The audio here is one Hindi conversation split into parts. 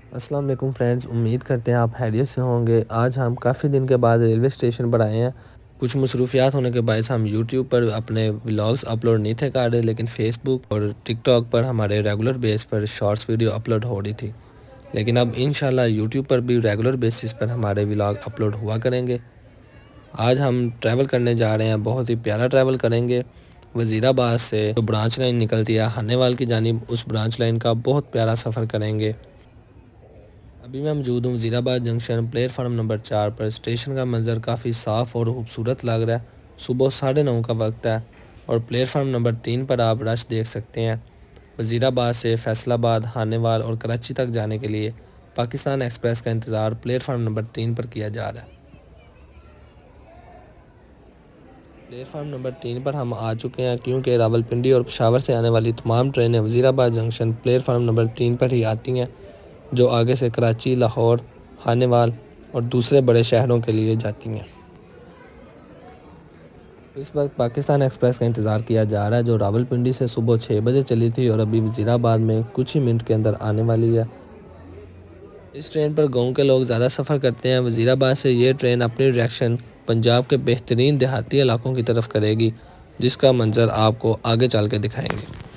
अस्सलाम वालेकुम फ्रेंड्स, उम्मीद करते हैं आप खैरियत से होंगे। आज हम काफ़ी दिन के बाद रेलवे स्टेशन पर आए हैं। कुछ मसरूफियात होने के बायस हम यूट्यूब पर अपने व्लॉग्स अपलोड नहीं थे कर रहे, लेकिन फेसबुक और टिकटॉक पर हमारे रेगुलर बेस पर शॉर्ट्स वीडियो अपलोड हो रही थी। लेकिन अब इंशाल्लाह यूट्यूब पर भी रेगुलर बेसिस पर हमारे व्लॉग अपलोड हुआ करेंगे। आज हम ट्रैवल करने जा रहे हैं, बहुत ही प्यारा ट्रैवल करेंगे। वज़ीराबाद से जो ब्रांच लाइन निकलती है हानेवाल की जानिब, उस ब्रांच लाइन का बहुत प्यारा सफ़र करेंगे। अभी मैं मौजूद हूँ वज़ीराबाद जंक्शन प्लेटफार्म नंबर 4 पर। स्टेशन का मंजर काफ़ी साफ़ और खूबसूरत लग रहा है। सुबह 9:30 का वक्त है और प्लेटफार्म नंबर 3 पर आप रश देख सकते हैं। वज़ीराबाद से फैसलाबाद, हानेवाल और कराची तक जाने के लिए पाकिस्तान एक्सप्रेस का इंतज़ार प्लेटफार्म नंबर 3 पर किया जा रहा है। प्लेटफार्म नंबर 3 पर हम आ चुके हैं, क्योंकि रावलपिंडी और पेशावर से आने वाली तमाम ट्रेनें वज़ीराबाद जंक्शन प्लेटफार्म नंबर 3 पर ही आती हैं, जो आगे से कराची, लाहौर, हानेवाल और दूसरे बड़े शहरों के लिए जाती हैं। इस वक्त पाकिस्तान एक्सप्रेस का इंतज़ार किया जा रहा है, जो रावलपिंडी से सुबह 6 बजे चली थी और अभी वज़ीराबाद में कुछ ही मिनट के अंदर आने वाली है। इस ट्रेन पर गाँव के लोग ज़्यादा सफ़र करते हैं। वज़ीराबाद से ये ट्रेन अपनी डायरेक्शन पंजाब के बेहतरीन देहाती इलाकों की तरफ करेगी, जिसका मंजर आपको आगे चल के दिखाएंगे।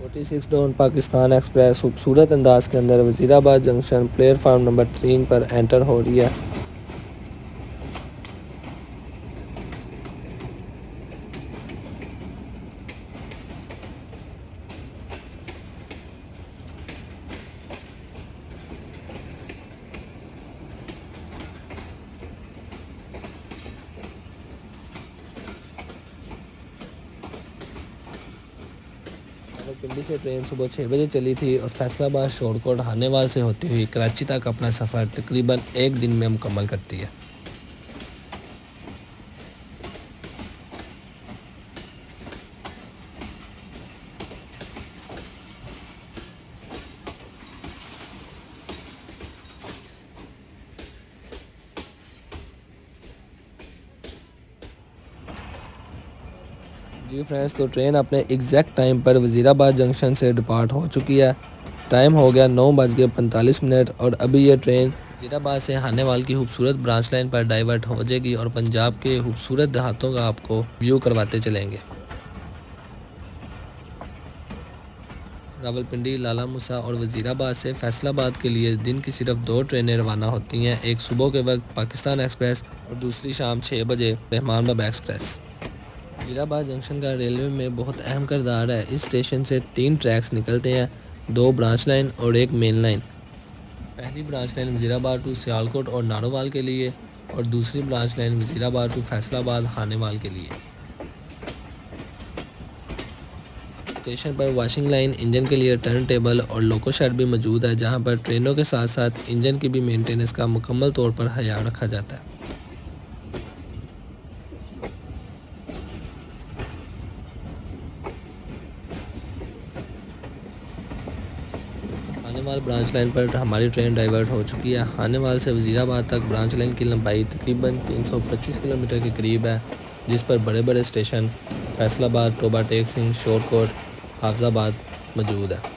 46 डॉन पाकिस्तान एक्सप्रेस खूबसूरत अंदाज के अंदर वज़ीराबाद जंक्शन प्लेटफार्म नंबर 3 पर एंटर हो रही है। रावलपिंडी से ट्रेन सुबह 6 बजे चली थी और फैसलाबाद, शोरकोट, हानेवाल से होती हुई कराची तक अपना सफ़र तकरीबन एक दिन में मुकम्मल करती है। जी फ्रेंड्स, तो ट्रेन अपने एग्जैक्ट टाइम पर वज़ीराबाद जंक्शन से डिपार्ट हो चुकी है। टाइम हो गया 9:45 और अभी ये ट्रेन वज़ीराबाद से हानेवाल की खूबसूरत ब्रांच लाइन पर डाइवर्ट हो जाएगी और पंजाब के खूबसूरत देहातों का आपको व्यू करवाते चलेंगे। रावलपिंडी, लाला मूसा और वज़ीराबाद से फैसलाबाद के लिए दिन की सिर्फ 2 ट्रेनें रवाना होती हैं, एक सुबह के वक्त पाकिस्तान एक्सप्रेस और दूसरी शाम 6 बजे रहमान बाबा एक्सप्रेस। वज़ीराबाद जंक्शन का रेलवे में बहुत अहम किरदार है। इस स्टेशन से 3 ट्रैक्स निकलते हैं, 2 ब्रांच लाइन और एक मेन लाइन। पहली branch line Wazirabad to Sialkot और नारोवाल के लिए और दूसरी branch line Wazirabad to Faisalabad, Khanewal के लिए। स्टेशन पर वॉशिंग लाइन, इंजन के लिए टर्न टेबल और लोको शेड भी मौजूद है, जहां पर ट्रेनों के साथ साथ इंजन की भी मेंटेनेंस का मुकम्मल तौर पर ख्याल रखा जाता है। हानेवाल ब्रांच लाइन पर हमारी ट्रेन डाइवर्ट हो चुकी है। हानेवाल से वज़ीराबाद तक ब्रांच लाइन की लंबाई तकरीबन 325 किलोमीटर के करीब है, जिस पर बड़े बड़े स्टेशन फैसलाबाद, टोबा टेक सिंह, शोरकोट, हाफजाबाद मौजूद है।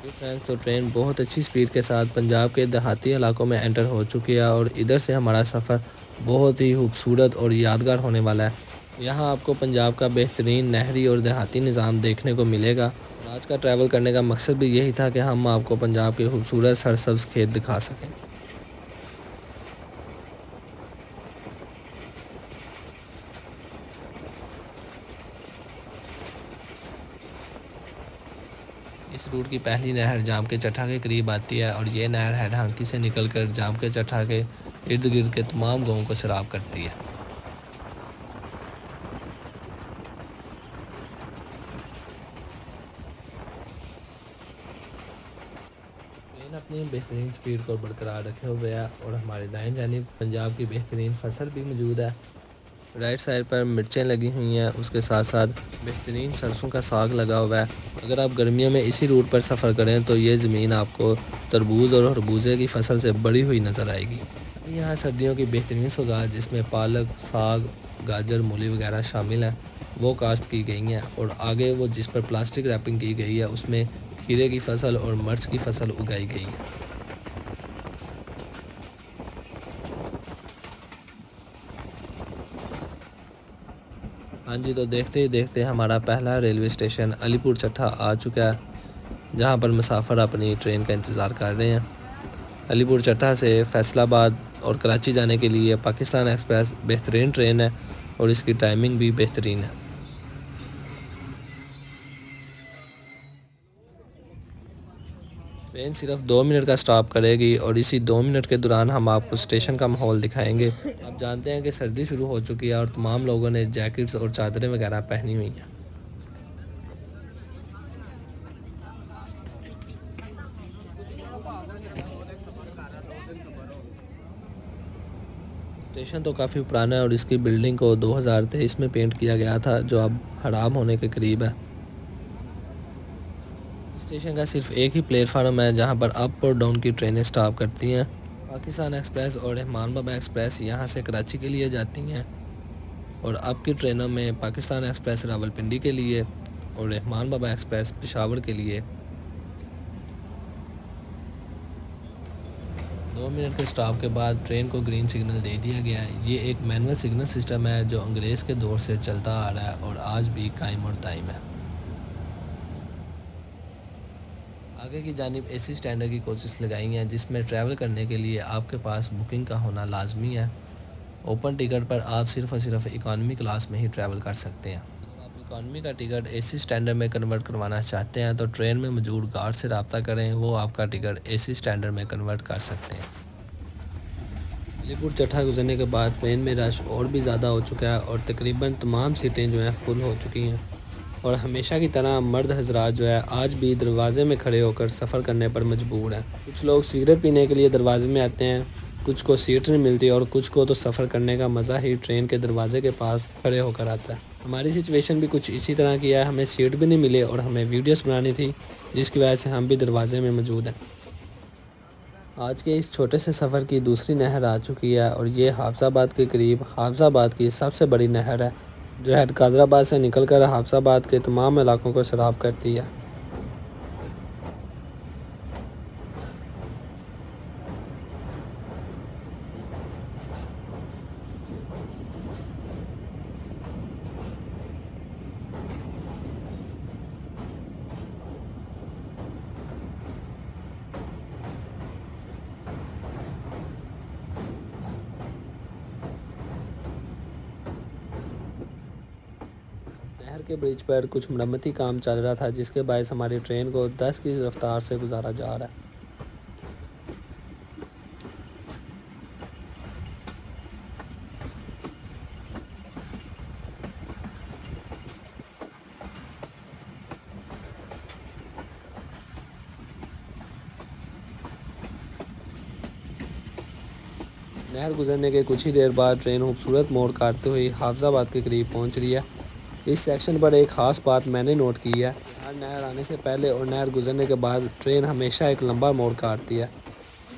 फ्रेंड्स, तो ट्रेन बहुत अच्छी स्पीड के साथ पंजाब के देहाती इलाकों में एंटर हो चुकी है और इधर से हमारा सफ़र बहुत ही खूबसूरत और यादगार होने वाला है। यहाँ आपको पंजाब का बेहतरीन नहरी और देहाती निज़ाम देखने को मिलेगा। और आज का ट्रैवल करने का मकसद भी यही था कि हम आपको पंजाब के खूबसूरत सरसब्ज़ खेत दिखा सकें। इस रूट की पहली नहर जाम के चट्टा के करीब आती है और ये नहर हैडहांकी से निकलकर जाम के चट्टा के इर्द गिर्द के तमाम गाँवों को सैराब करती है। ट्रेन अपनी बेहतरीन स्पीड को बरकरार रखे हुए है और हमारे दाएं जानिब पंजाब की बेहतरीन फसल भी मौजूद है। राइट साइड पर मिर्चें लगी हुई हैं, उसके साथ साथ बेहतरीन सरसों का साग लगा हुआ है। अगर आप गर्मियों में इसी रूट पर सफ़र करें तो ये ज़मीन आपको तरबूज और खरबूजे की फसल से बड़ी हुई नज़र आएगी। अभी यहाँ सर्दियों की बेहतरीन सौगात जिसमें पालक, साग, गाजर, मूली वगैरह शामिल हैं वो काश्त की गई हैं और आगे वो जिस पर प्लास्टिक रैपिंग की गई है उसमें खीरे की फसल और मिर्च की फसल उगाई गई है। हाँ जी, तो देखते ही देखते हमारा पहला रेलवे स्टेशन अलीपुर चट्टा आ चुका है, जहाँ पर मुसाफिर अपनी ट्रेन का इंतज़ार कर रहे हैं। अलीपुर चट्टा से फैसलाबाद और कराची जाने के लिए पाकिस्तान एक्सप्रेस बेहतरीन ट्रेन है और इसकी टाइमिंग भी बेहतरीन है। ट्रेन सिर्फ 2 मिनट का स्टॉप करेगी और इसी 2 मिनट के दौरान हम आपको स्टेशन का माहौल दिखाएंगे। आप जानते हैं कि सर्दी शुरू हो चुकी है और तमाम लोगों ने जैकेट्स और चादरें वगैरह पहनी हुई हैं। स्टेशन तो काफ़ी पुराना है और इसकी बिल्डिंग को 2023 में पेंट किया गया था, जो अब खराब होने के करीब है। स्टेशन का सिर्फ एक ही प्लेटफार्म है जहां पर अप और डाउन की ट्रेनें स्टॉप करती हैं। पाकिस्तान एक्सप्रेस और रहमान बाबा एक्सप्रेस यहां से कराची के लिए जाती हैं और अब की ट्रेनों में पाकिस्तान एक्सप्रेस रावलपिंडी के लिए और रहमान बाबा एक्सप्रेस पेशावर के लिए। 2 मिनट के स्टॉप के बाद ट्रेन को ग्रीन सिग्नल दे दिया गया है। ये एक मैनुअल सिग्नल सिस्टम है जो अंग्रेज़ के दौर से चलता आ रहा है और आज भी कायम और दायम है। आगे की जानिब एसी स्टैंडर्ड की कोचेस लगाई हैं जिसमें ट्रैवल करने के लिए आपके पास बुकिंग का होना लाजमी है। ओपन टिकट पर आप सिर्फ और सिर्फ इकॉनमी क्लास में ही ट्रैवल कर सकते हैं। अगर आप इकॉनमी का टिकट एसी स्टैंडर्ड में कन्वर्ट करवाना चाहते हैं तो ट्रेन में मौजूद गार्ड से रब्ता करें, वो आपका टिकट एसी स्टैंडर्ड में कन्वर्ट कर सकते हैं। अलीपुर चट्टा गुजरने के बाद ट्रेन में रश और भी ज़्यादा हो चुका है और तकरीबन तमाम सीटें जो हैं फुल हो चुकी हैं और हमेशा की तरह मर्द हजरात जो है आज भी दरवाजे में खड़े होकर सफ़र करने पर मजबूर हैं। कुछ लोग सिगरेट पीने के लिए दरवाजे में आते हैं, कुछ को सीट नहीं मिलती और कुछ को तो सफ़र करने का मज़ा ही ट्रेन के दरवाजे के पास खड़े होकर आता है। हमारी सिचुएशन भी कुछ इसी तरह की है, हमें सीट भी नहीं मिली और हमें वीडियोस बनानी थी जिसकी वजह से हम भी दरवाजे में मौजूद हैं। आज के इस छोटे से सफ़र की दूसरी नहर आ चुकी है और ये हाफजाबाद के करीब हाफजाबाद की सबसे बड़ी नहर है जो है कादराबाद से निकलकर हाफजाबाद के तमाम इलाकों को सराफ करती है। नहर के ब्रिज पर कुछ मरम्मती काम चल रहा था जिसके बायस हमारी ट्रेन को 10 की रफ्तार से गुजारा जा रहा है। नहर गुजरने के कुछ ही देर बाद ट्रेन खूबसूरत मोड़ काटते हुए हाफजाबाद के करीब पहुंच रही है। इस सेक्शन पर एक ख़ास बात मैंने नोट की है, यहाँ नहर आने से पहले और नहर गुजरने के बाद ट्रेन हमेशा एक लंबा मोड़ काटती है।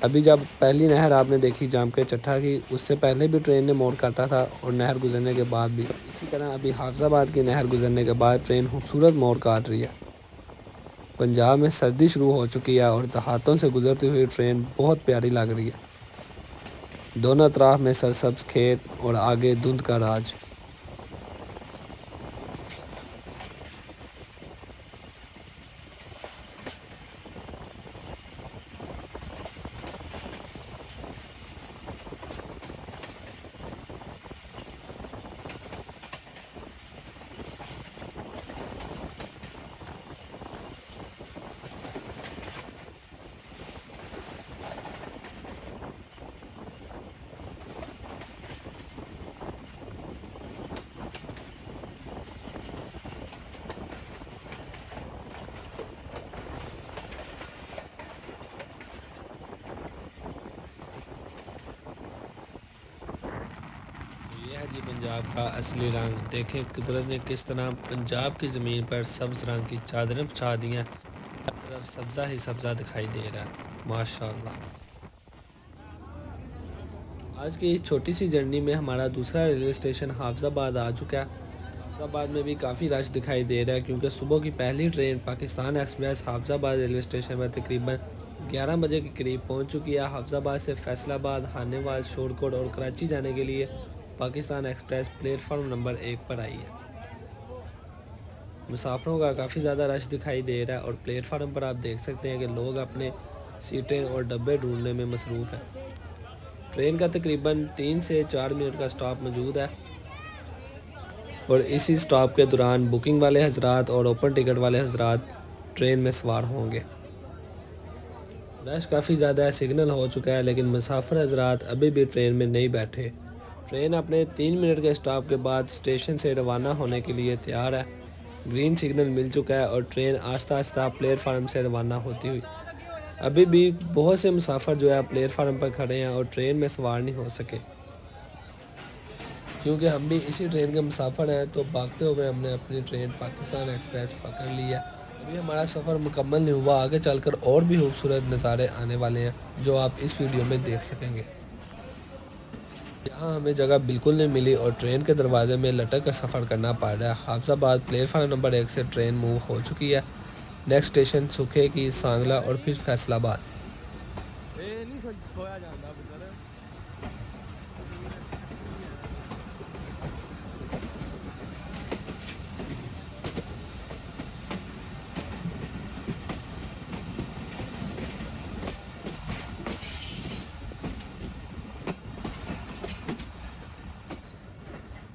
अभी जब पहली नहर आपने देखी जाम के चट्टा की, उससे पहले भी ट्रेन ने मोड़ काटा था और नहर गुजरने के बाद भी। इसी तरह अभी हाफजाबाद की नहर गुजरने के बाद ट्रेन खूबसूरत मोड़ काट रही है। पंजाब में सर्दी शुरू हो चुकी है और देहातों से गुजरती हुई ट्रेन बहुत प्यारी लग रही है। दोनों तरफ में सरसब्ज खेत और आगे धुंध का राज। यह है जी पंजाब का असली रंग। देखें कुदरत ने किस तरह पंजाब की ज़मीन पर सब्ज़ रंग की चादरें बिछा दी हैं। हर तरफ सब्ज़ा ही सब्ज़ा दिखाई दे रहा है, माशाल्लाह। आज की इस छोटी सी जर्नी में हमारा दूसरा रेलवे स्टेशन हाफिज़ाबाद आ चुका है। हाफिज़ाबाद में भी काफ़ी रश दिखाई दे रहा है क्योंकि सुबह की पहली train Pakistan express Hafizabad railway station में तकरीबन 11 बजे के करीब पहुंच चुकी है। हाफिज़ाबाद से फैसलाबाद, हानेवाल, शोरकोट और कराची जाने के लिए पाकिस्तान एक्सप्रेस प्लेटफार्म नंबर 1 पर आई है। मुसाफिरों का काफ़ी ज़्यादा रश दिखाई दे रहा है और प्लेटफार्म पर आप देख सकते हैं कि लोग अपने सीटें और डब्बे ढूंढने में मसरूफ़ हैं। ट्रेन का तकरीबन 3 से 4 मिनट का स्टॉप मौजूद है और इसी स्टॉप के दौरान बुकिंग वाले हजरात और ओपन टिकट वाले हजरात ट्रेन में सवार होंगे। रश काफ़ी ज़्यादा है, सिग्नल हो चुका है, लेकिन मुसाफिर हजरात अभी भी ट्रेन में नहीं बैठे। ट्रेन अपने 3 मिनट के स्टॉप के बाद स्टेशन से रवाना होने के लिए तैयार है। ग्रीन सिग्नल मिल चुका है और ट्रेन आहिस्ता आहिस्ता प्लेटफार्म से रवाना होती हुई। अभी भी बहुत से मुसाफिर जो है प्लेटफार्म पर खड़े हैं और ट्रेन में सवार नहीं हो सके। क्योंकि हम भी इसी ट्रेन के मुसाफिर हैं तो भागते हुए हमने अपनी ट्रेन पाकिस्तान एक्सप्रेस पकड़ ली है। अभी हमारा सफ़र मुकम्मल नहीं हुआ, आगे चलकर और भी खूबसूरत नज़ारे आने वाले हैं जो आप इस वीडियो में देख सकेंगे। यहाँ हमें जगह बिल्कुल नहीं मिली और ट्रेन के दरवाजे में लटक कर सफ़र करना पड़ रहा है। हाफिज़ाबाद प्लेटफार्म नंबर 1 से ट्रेन मूव हो चुकी है। नेक्स्ट स्टेशन सुखे की, सांगला और फिर फैसलाबाद।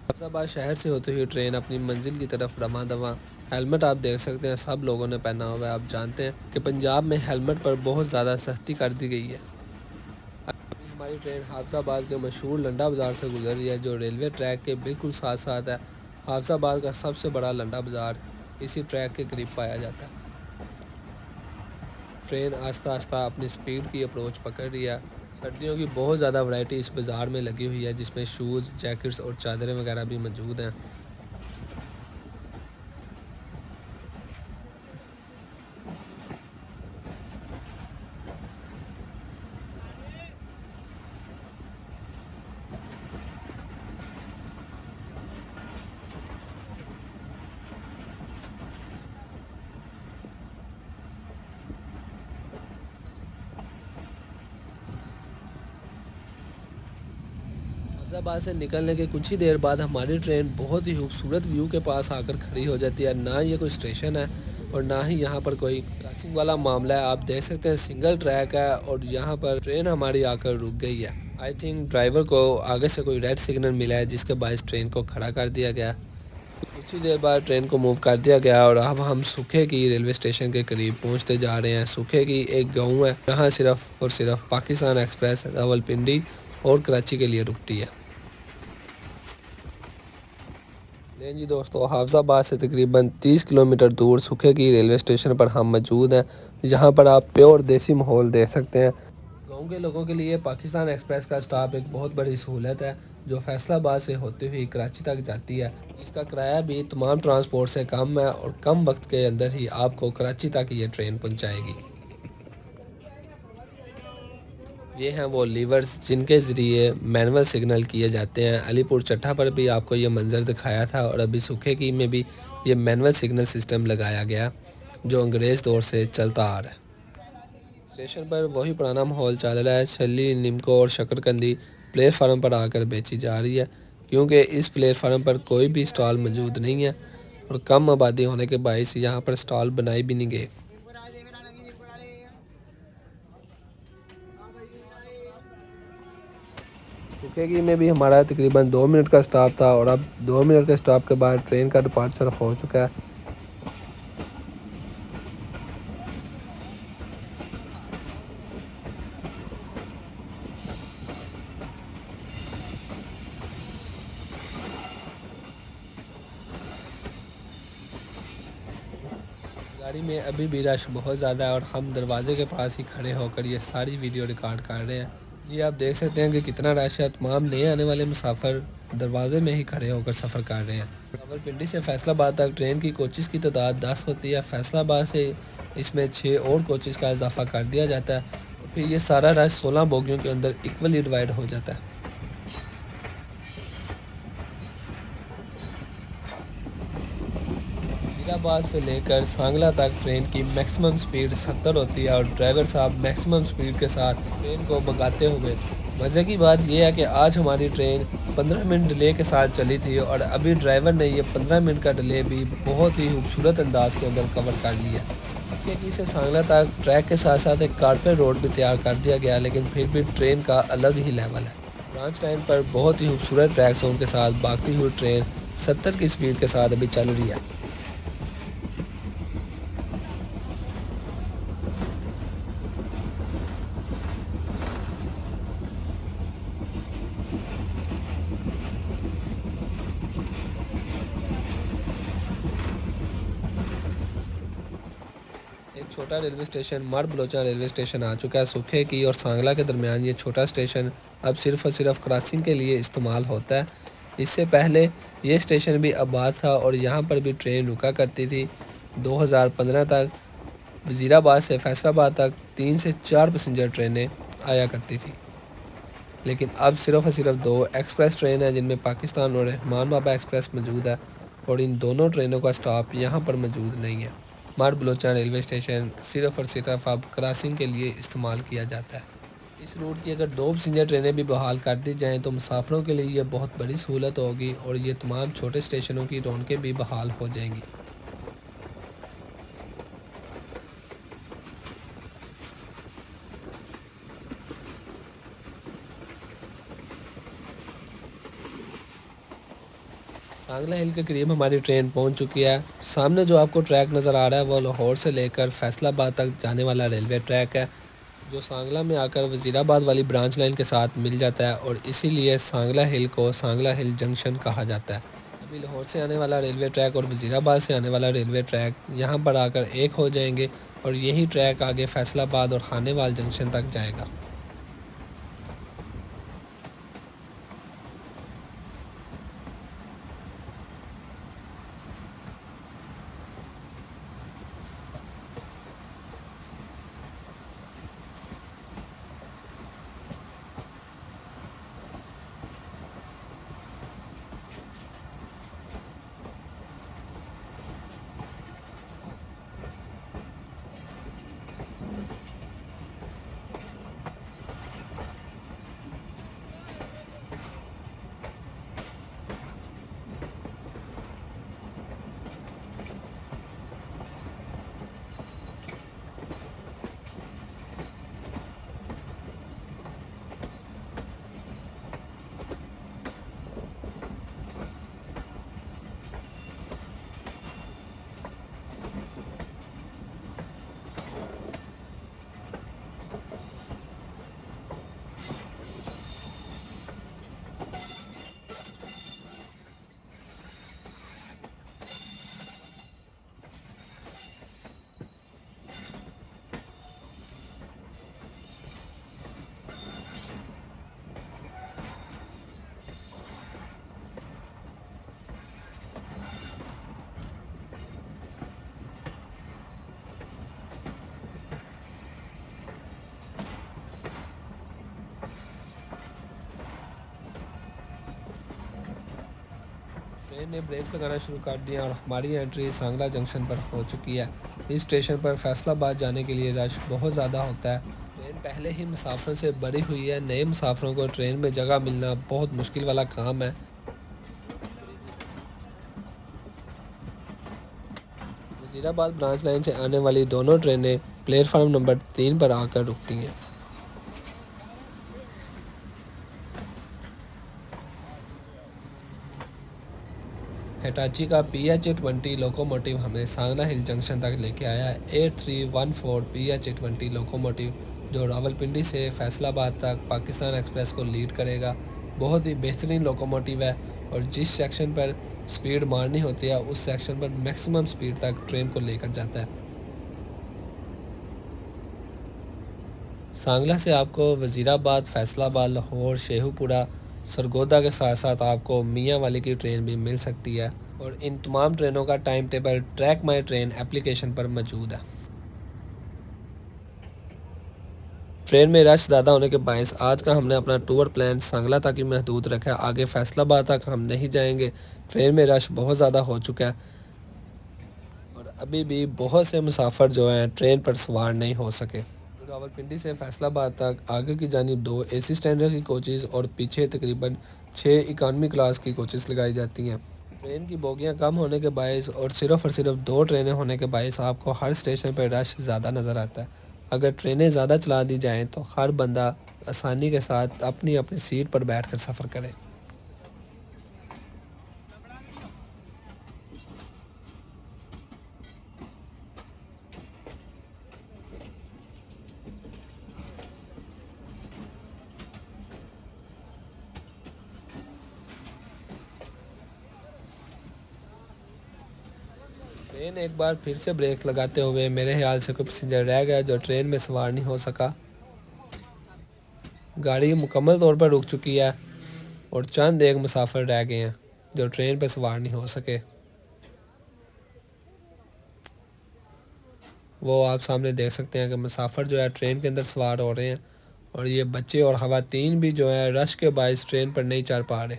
फैसलाबाद शहर से होती हुई ट्रेन अपनी मंजिल की तरफ रवां दवां। हेलमेट आप देख सकते हैं सब लोगों ने पहना हुआ है। आप जानते हैं कि पंजाब में हेलमेट पर बहुत ज़्यादा सख्ती कर दी गई है। अभी हमारी ट्रेन हाफिज़ाबाद के मशहूर लंडा बाज़ार से गुजर रही है जो रेलवे ट्रैक के बिल्कुल साथ साथ है। हाफिज़ाबाद का सबसे बड़ा लंडा बाज़ार इसी ट्रैक के करीब पाया जाता है। ट्रेन आहिस्ता आहिस्ता अपनी स्पीड की अप्रोच पकड़ रही है। सर्दियों की बहुत ज़्यादा वैरायटी इस बाज़ार में लगी हुई है जिसमें शूज़, जैकेट्स और चादरें वगैरह भी मौजूद हैं। फैसलाबाद से निकलने के कुछ ही देर बाद हमारी ट्रेन बहुत ही खूबसूरत व्यू के पास आकर खड़ी हो जाती है। ना ये कोई स्टेशन है और ना ही यहाँ पर कोई क्रॉसिंग वाला मामला है। आप देख सकते हैं सिंगल ट्रैक है और यहाँ पर ट्रेन हमारी आकर रुक गई है। आई थिंक ड्राइवर को आगे से कोई रेड सिग्नल मिला है जिसके बायस ट्रेन को खड़ा कर दिया गया। कुछ ही देर बाद ट्रेन को मूव कर दिया गया और अब हम सुखे की रेलवे स्टेशन के करीब पहुँचते जा रहे हैं। सुखे की एक गाँव है जहाँ सिर्फ और सिर्फ पाकिस्तान एक्सप्रेस रावलपिंडी और कराची के लिए रुकती है। नहीं जी दोस्तों, हाफिज़ाबाद से तकरीबन 30 किलोमीटर दूर सुखे की रेलवे स्टेशन पर हम मौजूद हैं। जहां पर आप प्योर देसी माहौल देख सकते हैं। गांव के लोगों के लिए पाकिस्तान एक्सप्रेस का स्टॉप एक बहुत बड़ी सहूलत है जो फैसलाबाद से होते हुए कराची तक जाती है। इसका किराया भी तमाम ट्रांसपोर्ट से कम है और कम वक्त के अंदर ही आपको कराची तक ये ट्रेन पहुँचाएगी। ये हैं वो लीवर्स जिनके ज़रिए मैनुअल सिग्नल किए जाते हैं। अलीपुर चट्टा पर भी आपको ये मंज़र दिखाया था और अभी सुखे की में भी ये मैनुअल सिग्नल सिस्टम लगाया गया जो अंग्रेज़ दौर से चलता आ रहा है। स्टेशन पर वही पुराना माहौल चल रहा है। छली, निमको और शकरकंदी प्लेटफार्म पर आकर बेची जा रही है क्योंकि इस प्लेटफार्म पर कोई भी स्टॉल मौजूद नहीं है और कम आबादी होने के बायस यहाँ पर स्टॉल बनाए भी नहीं गए। सुखेगी में भी हमारा तकरीबन 2 मिनट का स्टॉप था और अब 2 मिनट के स्टॉप के बाद ट्रेन का डिपार्चर हो चुका है। गाड़ी में अभी भी रश बहुत ज़्यादा है और हम दरवाजे के पास ही खड़े होकर ये सारी वीडियो रिकॉर्ड कर रहे हैं। ये आप देख सकते हैं कि कितना रश है। तमाम नए आने वाले मुसाफिर दरवाजे में ही खड़े होकर सफ़र कर रहे हैं। रावलपिंडी से फैसलाबाद तक ट्रेन की कोचेज़ की तादाद 10 होती है। फैसलाबाद से इसमें 6 और कोचेज़ का इजाफा कर दिया जाता है और फिर ये सारा रश 16 बोगियों के अंदर इक्वली डिवाइड हो जाता है। वजीराबाद से लेकर सांगला तक ट्रेन की मैक्सिमम स्पीड 70 होती है और ड्राइवर साहब मैक्सिमम स्पीड के साथ ट्रेन को भगाते हुए। मज़े की बात यह है कि आज हमारी ट्रेन 15 मिनट डिले के साथ चली थी और अभी ड्राइवर ने ये 15 मिनट का डिले भी बहुत ही खूबसूरत अंदाज के अंदर कवर कर लिया। फकीकी से सांगला तक ट्रैक के साथ साथ एक कारपेट रोड भी तैयार कर दिया गया, लेकिन फिर भी ट्रेन का अलग ही लेवल है। ब्रांच लाइन पर बहुत ही खूबसूरत ट्रैक जोन के साथ भागती हुई ट्रेन 70 की स्पीड के साथ अभी चल रही है। एक छोटा railway station Mad Balocha railway station आ चुका है। सूखे की और सांगला के दरमियान ये छोटा स्टेशन अब सिर्फ़ और सिर्फ क्रॉसिंग के लिए इस्तेमाल होता है। इससे पहले ये स्टेशन भी आबाद था और यहाँ पर भी ट्रेन रुका करती थी। 2015 तक वज़ीराबाद से फैसलाबाद तक 3 से 4 पैसेंजर ट्रेनें आया करती थी, लेकिन अब सिर्फ़ और सिर्फ 2 एक्सप्रेस ट्रेन हैं जिनमें पाकिस्तान और रहमान बाबा एक्सप्रेस मौजूद है और इन दोनों ट्रेनों का स्टॉप यहाँ पर मौजूद नहीं है। मड बलोचा रेलवे स्टेशन सिर्फ़ और सिर्फ अब क्रॉसिंग के लिए इस्तेमाल किया जाता है। इस रूट की अगर 2 पैसेंजर ट्रेनें भी बहाल कर दी जाएँ तो मुसाफिरों के लिए ये बहुत बड़ी सहूलत होगी और ये तमाम छोटे स्टेशनों की रौनकें भी बहाल हो जाएंगी। सांगला हिल के करीब हमारी ट्रेन पहुंच चुकी है। सामने जो आपको ट्रैक नज़र आ रहा है वो लाहौर से लेकर फैसलाबाद तक जाने वाला रेलवे ट्रैक है, जो सांगला में आकर वज़ीराबाद वाली ब्रांच लाइन के साथ मिल जाता है और इसीलिए सांगला हिल को सांगला हिल जंक्शन कहा जाता है। अभी लाहौर से आने वाला रेलवे ट्रैक और वज़ीराबाद से आने वाला रेलवे ट्रैक यहाँ पर आकर एक हो जाएंगे और यही ट्रैक आगे फैसलाबाद और खानेवाल जंक्शन तक जाएगा। ट्रेन ने ब्रेक्स लगाना शुरू कर दिया और हमारी एंट्री सांगला जंक्शन पर हो चुकी है। इस स्टेशन पर फैसलाबाद जाने के लिए रश बहुत ज़्यादा होता है। ट्रेन पहले ही मुसाफिरों से भरी हुई है। नए मुसाफिरों को ट्रेन में जगह मिलना बहुत मुश्किल वाला काम है। वज़ीराबाद ब्रांच लाइन से आने वाली दोनों ट्रेनें प्लेटफार्म नंबर 3 पर आकर रुकती हैं। हिटाची का PH-20 लोकोमोटिव हमें सांगला हिल जंक्शन तक लेके आया है। 8314 PH-20 लोकोमोटिव जो रावलपिंडी से फैसलाबाद तक पाकिस्तान एक्सप्रेस को लीड करेगा। बहुत ही बेहतरीन लोकोमोटिव है और जिस सेक्शन पर स्पीड मारनी होती है उस सेक्शन पर मैक्सिमम स्पीड तक ट्रेन को लेकर जाता है। सांगला से आपको वज़ीराबाद, फैसलाबाद, लाहौर, शेखुपुरा सरगोदा के साथ साथ आपको मियाँ वाली की ट्रेन भी मिल सकती है और इन तमाम ट्रेनों का time table track my train application पर मौजूद है। ट्रेन में रश ज़्यादा होने के बायस आज का हमने अपना टूर प्लान सांगला तक ही महदूद रखा है, आगे फैसलाबाद तक हम नहीं जाएंगे। ट्रेन में रश बहुत ज़्यादा हो चुका है और अभी भी बहुत से मुसाफिर जो हैं ट्रेन पर सवार नहीं हो सके। रावलपिंडी से फैसलाबाद तक आगे की जानिब 2 एसी स्टैंडर्ड की कोचेज़ और पीछे तकरीबन 6 इकानमी क्लास की कोचेज़ लगाई जाती हैं। ट्रेन की बोगियां कम होने के बायस और सिर्फ 2 ट्रेनें होने के बायस आपको हर स्टेशन पर रश ज़्यादा नज़र आता है। अगर ट्रेनें ज़्यादा चला दी जाएं तो हर बंदा आसानी के साथ अपनी अपनी सीट पर बैठकर सफ़र करे। ट्रेन एक बार फिर से ब्रेक लगाते हुए मेरे ख्याल से कोई पैसेंजर रह गया जो ट्रेन में सवार नहीं हो सका। गाड़ी मुकम्मल तौर पर रुक चुकी है और चंद एक मुसाफिर रह गए हैं जो ट्रेन पर सवार नहीं हो सके। वो आप सामने देख सकते हैं कि मुसाफिर जो है ट्रेन के अंदर सवार हो रहे हैं और ये बच्चे और ख़वातीन भी जो है रश के बायस ट्रेन पर नहीं चढ़ पा रहे।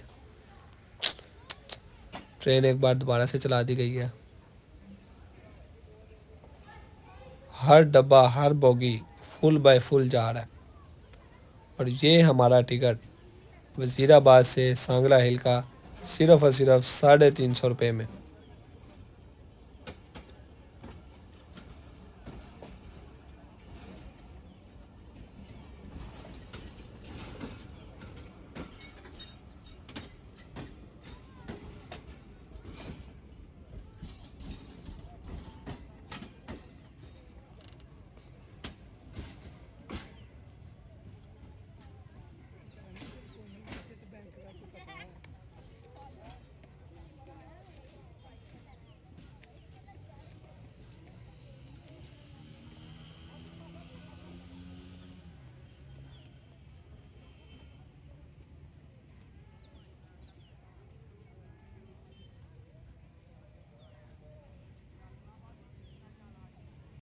ट्रेन एक बार दोबारा से चला दी गई है। हर डब्बा हर बोगी फुल बाय फुल जा रहा है और ये हमारा टिकट वज़ीराबाद से सांगला हिल का सिर्फ़ और सिर्फ 350 रुपये में।